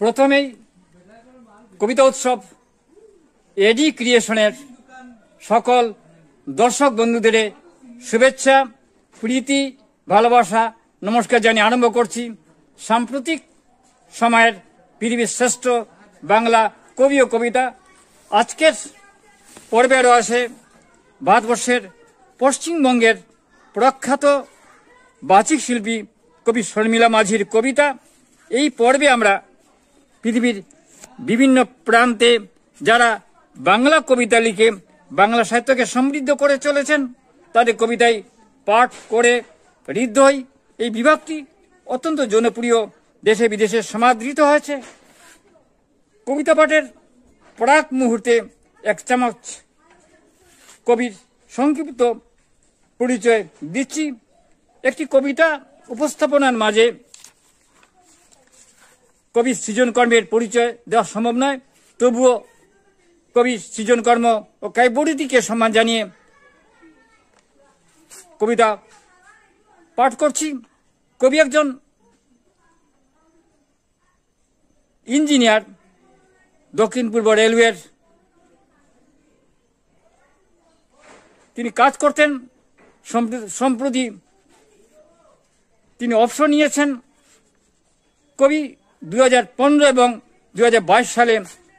প্রথমেই কবিতা উৎসব এডি ক্রিয়েশনের সকল দর্শক বন্ধুদের শুভেচ্ছা, প্রীতি, ভালোবাসা, নমস্কার জানিয়ে আরম্ভ করছি সাম্প্রতিক সময়ের পৃথিবীর শ্রেষ্ঠ বাংলা কবি ও কবিতা। আজকের পর্বে রয়েছে ভারতবর্ষের পশ্চিমবঙ্গের প্রখ্যাত বাচিক শিল্পী কবি শর্মিলা মাঝির কবিতা। এই পর্বে আমরা পৃথিবীর বিভিন্ন প্রান্তে যারা বাংলা কবিতা লিখে বাংলা সাহিত্যকে সমৃদ্ধ করে চলেছেন তাদের কবিতায় পাঠ করে হৃদয় এই বিভাগটি অত্যন্ত জনপ্রিয়, দেশে বিদেশে সমাদৃত হয়েছে। কবিতা পাঠের প্রাক মুহূর্তে এক চামচ কবির সংক্ষিপ্ত পরিচয় দিচ্ছি। একটি কবিতা উপস্থাপনার মাঝে কবির সৃজনকর্মের পরিচয় দেওয়া সম্ভব নয়, তবুও কবির সৃজনকর্ম ও কাব্যরীতিকে সম্মান জানিয়ে কবিতা পাঠ করছি। কবি একজন ইঞ্জিনিয়ার, দক্ষিণ পূর্ব রেলওয়ের তিনি কাজ করতেন। সম্প্রতি তিনি অবসর নিয়েছেন। কবি 2015 এবং 2022 সালে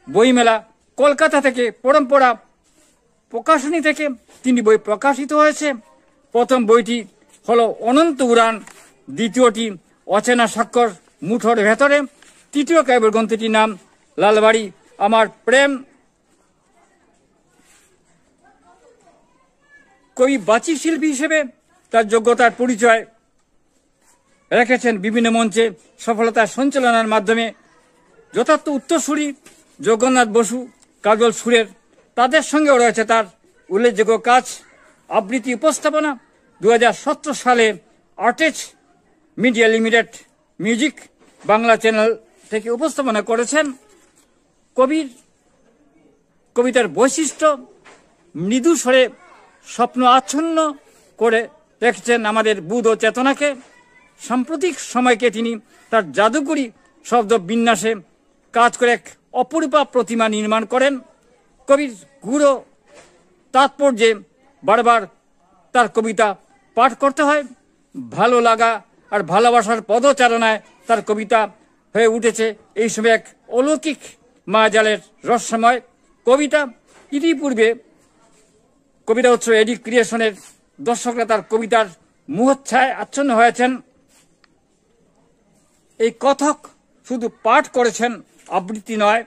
বইমেলা কলকাতা থেকে পরম্পরা প্রকাশনী থেকে 3টি বই প্রকাশিত হয়েছে। প্রথম বইটি হলো অনন্ত উড়ান, দ্বিতীয়টি অচেনা স্বাক্ষর মুঠোর ভেতরে, তৃতীয় কাব্য গ্রন্থটির নাম লালবাড়ি আমার প্রেম। কবি বাচিক শিল্পী হিসেবে তার যোগ্যতার পরিচয় রেখেছেন বিভিন্ন মঞ্চে সফলতার সঞ্চালনার মাধ্যমে। যথার্থ উত্তরসূরি জগন্নাথ বসু, কাজল সুরের, তাদের সঙ্গেও রয়েছে তার উল্লেখযোগ্য কাজ। আবৃত্তি উপস্থাপনা 2017 সালে আর্টেজ media limited music Bangla channel থেকে উপস্থাপনা করেছেন। কবিতার বৈশিষ্ট্য মৃদু স্বরে স্বপ্ন আচ্ছন্ন করে রেখেছেন আমাদের বুধ ও চেতনাকে। সাম্প্রতিক সময়কে তিনি তার জাদুকরী শব্দ বিন্যাসে কাজ করে এক অপরূপা প্রতিমা নির্মাণ করেন। কবির গূঢ় তাৎপর্যে বারবার তার কবিতা পাঠ করতে হয়। ভালো লাগা আর ভালোবাসার পদচারণায় তার কবিতা হয়ে উঠেছে এই সময় এক অলৌকিক মায়াজালের রহস্যময় কবিতা। ইতিপূর্বে কবিতা উৎসব এডি ক্রিয়েশনের দর্শকরা তার কবিতার মুহচ্ছায় আচ্ছন্ন হয়েছেন। এই কথক শুধু পাঠ করেছেন, আবৃত্তি নয়,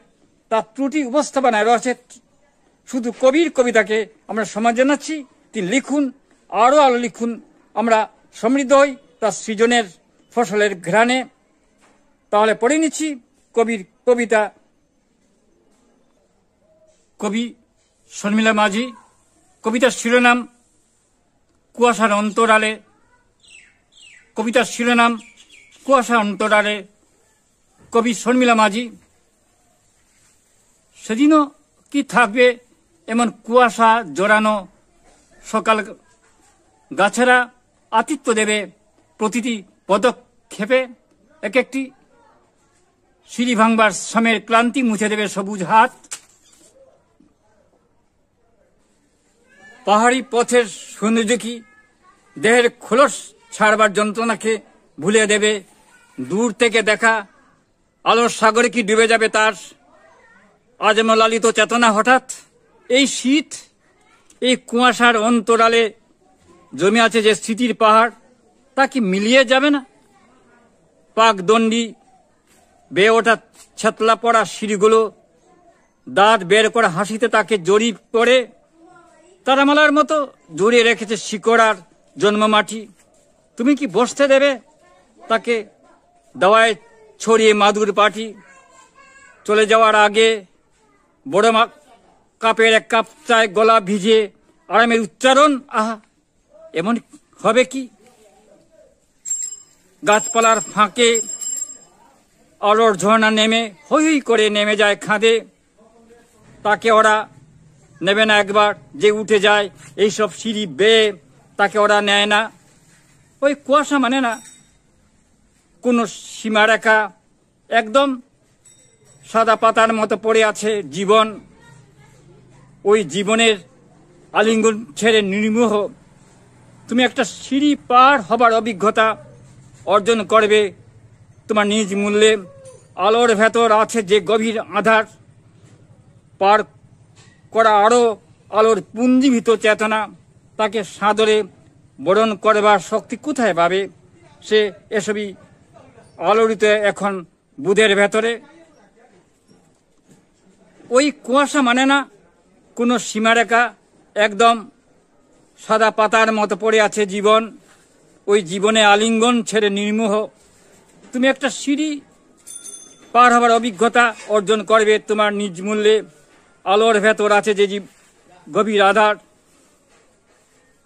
তার ত্রুটি উপস্থাপনায় রয়েছে। শুধু কবির কবিতাকে আমরা সম্মান জানাচ্ছি, তিনি লিখুন, আরও আলো লিখুন, আমরা সমৃদ্ধ হই তার সৃজনের ফসলের ঘ্রাণে। তাহলে পড়ে নিচ্ছি কবির কবিতা। কবি শর্মিলা মাঝি, কবিতার শিরোনাম কুয়াশার অন্তরালে। কবিতার শিরোনাম কুয়াশার অন্তরালে। কবি শর্মিলা মাঝি। সেদিনও কি থাকবে এমন কুয়াশা জড়ানো সকাল, গাছেরা আতিথ্য দেবে প্রতিটি পদক্ষেপে, এক একটি সিঁড়ি ভাঙবার সময়ের ক্লান্তি মুছে দেবে সবুজ হাত। পাহাড়ি পথের সৌন্দর্য কি দেহের খোলস ছাড়বার যন্ত্রণাকে ভুলে দেবে। দূর থেকে দেখা আলোর সাগরে কি ডুবে যাবে তার আজমলালিত চেতনা হঠাৎ। এই শীত, এই কুয়াশার অন্তরালে জমে আছে যে স্মৃতির পাহাড়, তা কি মিলিয়ে যাবে না? পাকদণ্ডী বেয়ে ওঠা ছেতলা পড়া সিঁড়িগুলো দাঁত বের করা হাসিতে তাকে জড়িয়ে পড়ে তারামালার মতো জড়িয়ে রেখেছে শিকড়ার জন্মমাটি। তুমি কি বসতে দেবে তাকে দাওয়ায় ছড়িয়ে মাদুর পাটি? চলে যাওয়ার আগে বড় কাপের এক কাপ চায় গলা ভিজে আরামের উচ্চারণ, আহা এমন হবে কি? গাছপালার ফাঁকে আলোর ঝর্ণা নেমে হৈ হৈ করে নেমে যায় খাদে। তাকে ওরা নেবে না একবার যে উঠে যায় এইসব সিঁড়ি বেয়ে, তাকে ওরা নেয় না। ওই কুয়াশা মানে না কোনো সীমারেখা, একদম সাদা পাতার মতো পড়ে আছে জীবন, ওই জীবনের আলিঙ্গন ছেড়ে নির্মোহ তুমি একটা সিঁড়ি পার হবার অভিজ্ঞতা অর্জন করবে তোমার নিজ মূল্যে। আলোর ভেতর আছে যে গভীর আধার, পার করা আরও আলোর পুঞ্জীভূত চেতনা, তাকে সাদরে বরণ করবার শক্তি কোথায় পাবে সে? এসবই আলোড়িত এখন বুধের ভেতরে। ওই কুয়াশা মানে না কোনো সীমারেখা, একদম সাদা পাতার মতো পড়ে আছে জীবন, ওই জীবনে আলিঙ্গন ছেড়ে নির্মোহ তুমি একটা সিঁড়ি পার হবার অভিজ্ঞতা অর্জন করবে তোমার নিজ মূল্যে। আলোর ভেতর আছে যে গভীর আধার,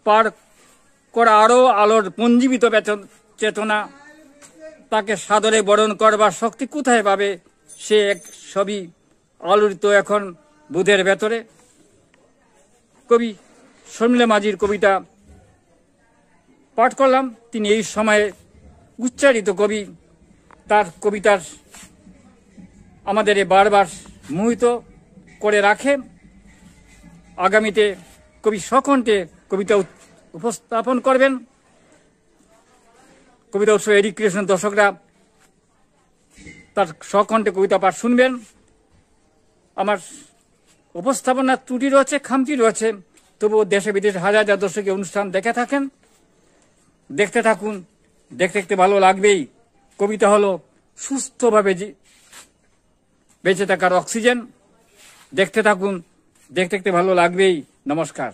পার করা আরও আলোর পুঞ্জীবিত চেতনা, তাকে সাদরে বরণ করবার শক্তি কোথায় পাবে সে? সবই আলোড়িত এখন বুধের ভেতরে। কবি শর্মিলা মাঝির কবিতা পাঠ করলাম। তিনি এই সময়ে উচ্চারিত কবি, তার কবিতার আমাদের বারবার মোহিত করে রাখে। আগামীতে কবি স্বকণ্ঠে কবিতা উপস্থাপন করবেন। কবিতা উৎসব এডুকেশন দর্শকরা তার স্বকণ্ঠে কবিতা পাঠ শুনবেন। আমার উপস্থাপনার ত্রুটি রয়েছে, খামতি রয়েছে, তবুও দেশে বিদেশে হাজার হাজার দর্শক অনুষ্ঠান দেখে থাকেন। দেখতে থাকুন, দেখতে দেখতে ভালো লাগবেই। কবিতা হলো সুস্থভাবে বেঁচে থাকার অক্সিজেন। দেখতে থাকুন, দেখতে দেখতে ভালো লাগবেই। নমস্কার।